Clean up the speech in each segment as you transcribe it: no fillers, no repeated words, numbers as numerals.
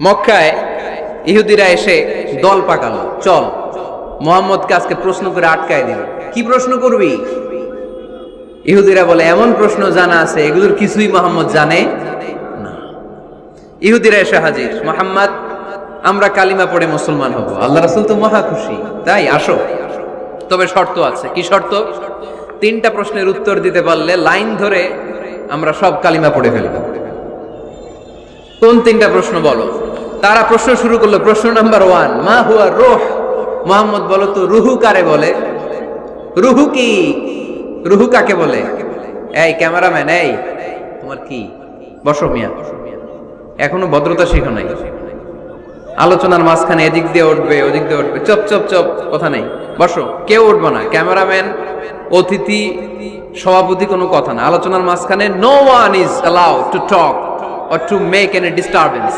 মক্কায় ইহুদিরা এসে দল পাকালো, চল মুহাম্মদকে আজকে প্রশ্ন করে আটকায় দিল। কি প্রশ্ন করবি? ইহুদিরা বলে এমন প্রশ্ন জানা আছে এগুলোর কিছুই মুহাম্মদ জানে না। ইহুদিরা এসে হাজির, মুহাম্মদ আমরা কালিমা পড়ে মুসলমান হব, আল্লাহ রাসূল তো মহা খুশি, তাই আসো, তবে শর্ত আছে। কি শর্ত? 3টা প্রশ্নের উত্তর দিতে পারলে লাইন ধরে আমরা সব কালিমা পড়ে ফেলব। কোন 3টা প্রশ্ন বলো? তারা প্রশ্ন শুরু করলো। প্রশ্ন নাম্বার 1, মা হুয়া রূহ। মুহাম্মদ বলো তো রুহু কারে বলে? রুহু কি? রুহু কাকে বলে? এই ক্যামেরাম্যান, এই তোমার কি? বসো মিয়া, এখনো ভদ্রতা শিখো নাই। আলোচনার মাঝখানে এদিক দিয়ে উঠবে ওদিক দিয়ে উঠবে, চপ চপ চপ, কথা নেই, বসো। কেউ উঠবো না, ক্যামেরাম্যান, অতিথি, সভাপতি, কোনো কথা না। আলোচনার মাঝখানে no one is allowed to talk or to make any disturbance.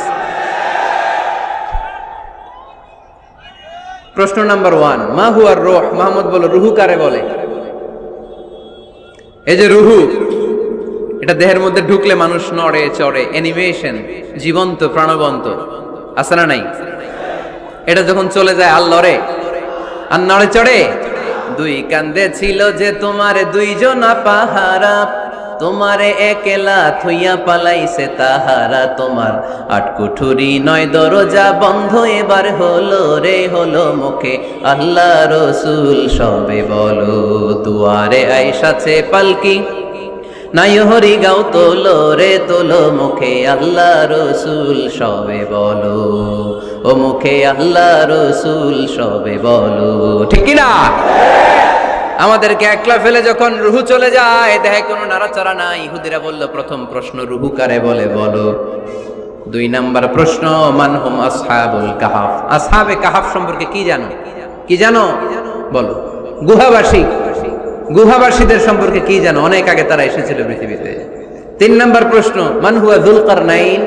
প্রশ্ন নাম্বার 1, মা হুয়া রূহ। মুহাম্মদ বলো রুহু কারে বলে? এই যে রুহু, এটা দেহের মধ্যে ঢুকলে মানুষ নড়ে চড়ে, অ্যানিমেশন, জীবন্ত প্রাণবন্ত, আছে না নাই? এটা যখন চলে যায় আর লড়ে আর নড়ে চড়ে। 2 কান্দে ছিল যে তোমারে 2 জনা পাহারা, তোমারে একলা থইয়া পালাইছে তাহারা, তোমার 8 কুঠুরি 9 দরজা বন্ধ এবার হলো রে, হলো মুখে আল্লাহ রসুল সবে বলো, দুয়ারে আইসাছে পালকি নাই হরি গাও তোলো রে, তোলো মুখে আল্লাহ রসুল সবে বলো, ও মুখে আল্লাহ রসুল সবে বলো। ঠিক কি না? আমাদেরকে একলা ফেলে যখন রুহু চলে যায়, দেখে কোনো নাড়াচাড়া নাই। ইহুদিরা বলল প্রথম প্রশ্ন রুহু কারে বলে বলো। 2 নাম্বার প্রশ্ন, মান হুম আসহাবুল কাহাফ। আসহাবে কাহাফ সম্পর্কে কি জানো? কি জানো বলো। গুহাবাসী, গুহাবাসীদের সম্পর্কে কি জানো? অনেক আগে তারা এসেছিল পৃথিবীতে। 3 নাম্বার প্রশ্ন, মান হুয়া যুলকারনাইন।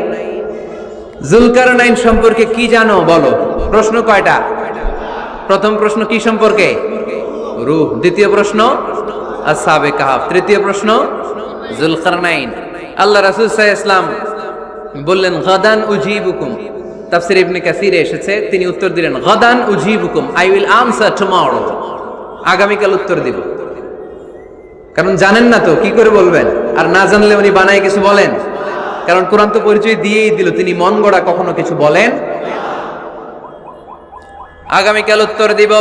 যুলকারনাইন সম্পর্কে কি জানো বলো। প্রশ্ন কয়টা? প্রথম প্রশ্ন কি সম্পর্কে? রূহ। দ্বিতীয় প্রশ্ন আসহাবে কাহাফ। তৃতীয় প্রশ্ন যুলকারনাইন। আল্লাহ রাসূল সাল্লাল্লাহু আলাইহি ওয়াসাল্লাম বললেন গাদান উজিবুকুম। তাফসীর ইবনে কাসিরে এসেছে, তিনি উত্তর দিলেন গাদান উজিবুকুম, আই উইল আনসার টুমরো। আগামীকাল উত্তর দিব। কারণ জানেন না তো কি করে বলবেন, আর না জানলে উনি বানায় কিছু বলেন? কারণ কোরআন তো পরিচয় দিয়েই দিল, তিনি মন গড়া কখনো কিছু বলেন। আগামীকাল উত্তর দিব।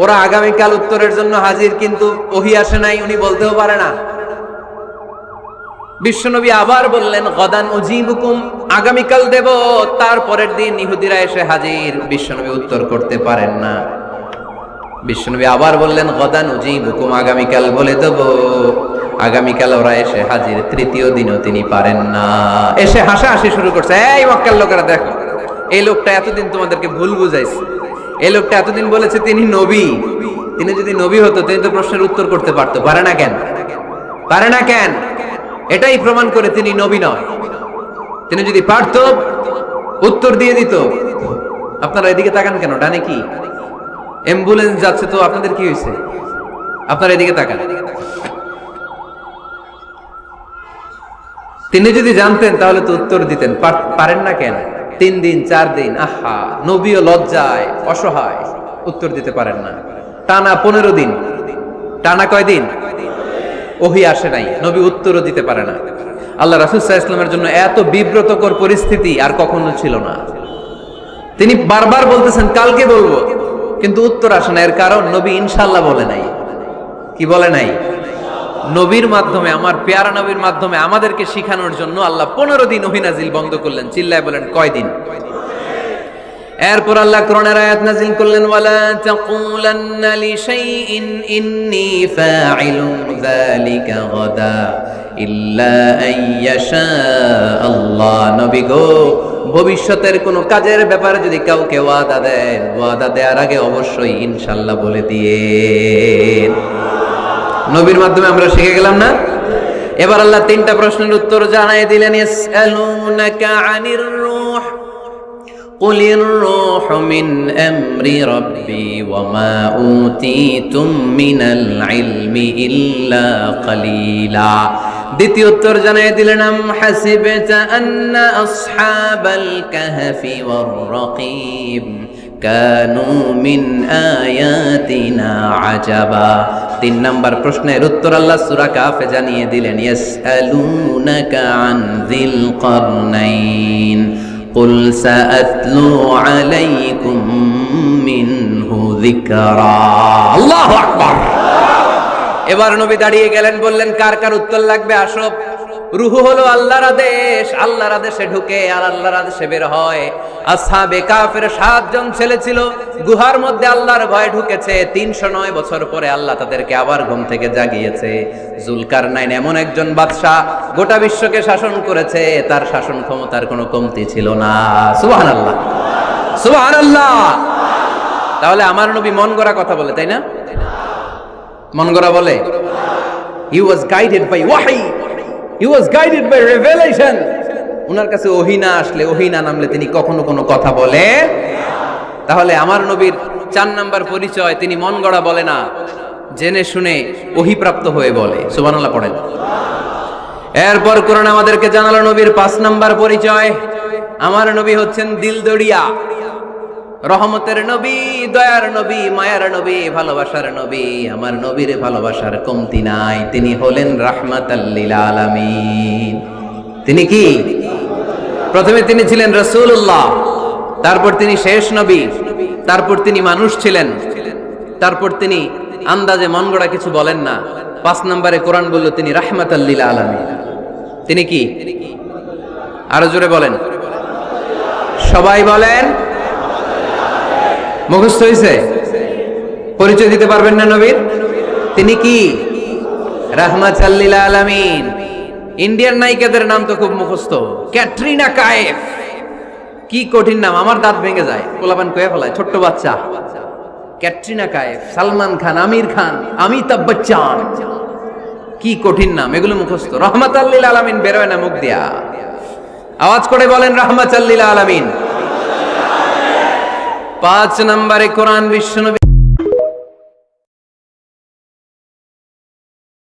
ওরা আগামীকাল উত্তরের জন্য হাজির, কিন্তু ওহী আসে নাই, উনি বলতেও পারে না। বিশ্বনবী আবার বললেন গাদান উজিবুকুম, আগামীকাল দেব। তারপরের দিন ইহুদিরা এসে হাজির, বিশ্বনবী উত্তর করতে পারেন না। বিশ্বনবী আবার বললেন গাদান উজিবুকুম, আগামীকাল বলে দেব। আগামীকাল ওরা এসে হাজির, তৃতীয় দিনও তিনি পারেন না। এসে হাসাহাসি শুরু করছে, এই মক্কার লোকেরা দেখো, এই লোকটা এতদিন তোমাদেরকে ভুল বুঝাইছে। এই লোকটা এতদিন বলেছে তিনি নবী। তিনি যদি নবী হতো তিনি তো প্রশ্নের উত্তর করতে পারতো, পারে না কেন? পারে না কেন? এটাই প্রমাণ করে তিনি নবী নয়। তিনি যদি পারতো উত্তর দিয়ে দিত। আপনারা এদিকে তাকান কেন? ডানে কি অ্যাম্বুলেন্স যাচ্ছে, তো আপনাদের কি হয়েছে? আপনারা এদিকে তাকান। তিনি যদি জানতেন তাহলে তো উত্তর দিতেন, পারেন না কেন? 3 দিন 4 দিন, আহা, নবীও লজ্জায় অসহায়, উত্তর দিতে পারেন না। টানা 15 দিন, টানা কয়দিন ওহী আসে নাই, নবী উত্তরও দিতে পারে না। আল্লাহ রাসূল সাল্লাল্লাহু আলাইহি ওয়াসাল্লামের জন্য এত বিব্রতকর পরিস্থিতি আর কখনো ছিল না। তিনি বারবার বলতেছেন কালকে বলবো, কিন্তু উত্তর আসে না। এর কারণ নবী ইনশাআল্লাহ বলে নাই। কি বলে নাই? নবীর মাধ্যমে, আমার পেয়ারা নবীর মাধ্যমে আমাদেরকে শিখানোর জন্য আল্লাহ 15 দিন ওহী নাজিল বন্ধ করলেন। চিল্লায় বলেন কয়দিন? এরপর আল্লাহ কোরআনের আয়াত নাজিল করলেন, ওয়ালা তাকুলান্না লিশাইইন ইন্নী ফাইলুন যালিকা গাদা ইল্লা আইয়াশা আল্লাহ। নবী গো, ভবিষ্যতের কোনো কাজের ব্যাপারে যদি কাউকে ওয়াদা দেন, ওয়াদা দেওয়ার আগে অবশ্যই ইনশাআল্লাহ বলে দিয়েন। নবীর মাধ্যমে আমরা শিখে গেলাম না? এবার আল্লাহ 3টা প্রশ্নের উত্তর জানাই দিলেন। ইয়াসআলুনাকা আনির রূহ কুলির রূহু মিন আমরি রাব্বি ওয়া মা উতীতুম মিনাল ইলমি ইল্লা কালিলা। দ্বিতীয় উত্তর জানিয়ে দিলেন আম হাসিবতা আন্না আসহাবাল কাহফি ওয়ার রাকিব কানু মিন আয়াতিনা আজাবা। 3 নাম্বার প্রশ্নের উত্তর আল্লাহ সূরা কাহফে জানিয়ে দিলেন ইয়াসআলুনাকা আন যিল কারনাইন কুল সাআতলু আলাইকুম মিনহু যিকরা। আল্লাহু আকবার। এবার নবী দাঁড়িয়ে গেলেন, বললেন কার কার উত্তর লাগবে আসো। রূহু হলো আল্লাহর আদেশ, আল্লাহর আদেশে ঢুকে আর আল্লাহর আদেশে বের হয়। আসহাবে কাফের 7 জন ছেলে ছিল, গুহার মধ্যে আল্লাহর ভয়ে ঢুকেছে। 309 বছর পরে আল্লাহ তাদেরকে আবার ঘুম থেকে জাগিয়েছে। জুলকারনাইন এমন একজন বাদশা, গোটা বিশ্বকে শাসন করেছে, তার শাসন ক্ষমতার কোনো কমতি ছিল না। সুবহানাল্লাহ, সুবহানাল্লাহ। তাহলে আমার নবী মন গড়া কথা বলে, তাই না? মন গড়া বলে? He was guided by wahi, he was guided by revelation. উনার কাছে ওহী না আসলে, ওহী না নামলে তিনি কখনো কোনো কথা বলে। তাহলে আমার নবীর 4 নাম্বার পরিচয়, তিনি মন গড়া বলে না, জেনে শুনে ওহী প্রাপ্ত হয়ে বলে। সুবহানাল্লাহ পড়েন। এরপর কোরআন আমাদেরকে জানালো নবীর 5 নাম্বার পরিচয়, আমার নবী হচ্ছেন দিলদরিয়া, রহমতের নবী, দয়ার নবী, মায়ার নবী, ভালোবাসার নবী। আমার নবীর ভালোবাসার কমতি নাই। তিনি হলেন রাহমাতাল লিল আলামিন। তিনি কি? প্রথমে তিনি ছিলেন রাসূলুল্লাহ, তারপর তিনি শেষ নবী, তারপর তিনি মানুষ ছিলেন, তারপর তিনি আন্দাজে মন গড়া কিছু বলেন না। 5 নম্বরে কোরআন বলল তিনি রাহমাতাল লিল আলামিন। তিনি কি? আরো জোরে বলেন, সবাই বলেন। মুখস্থ হয়েছে? পরিচয় দিতে পারবেন না নবীর? তিনি কি? রাহমাতাল লিল আলামিন। ইন্ডিয়ান নায়িকাদের নাম তো খুব মুখস্থ। ক্যাটরিনা কাইফ, কি কঠিন নাম, আমার দাঁত ভেঙে যায়, পোলাপান কয়ে ফেলায়, ছোট্ট বাচ্চা। ক্যাটরিনা কাইফ, সালমান খান, আমির খান, অমিতাভ বচ্চন, কি কঠিন নাম, এগুলো মুখস্থ। রাহমাতাল লিল আলামিন বেরোয় না মুখ দিয়া। আওয়াজ করে বলেন রাহমাতাল লিল আলামিন। 5 নম্বরে কোরআন বিশ্বনবী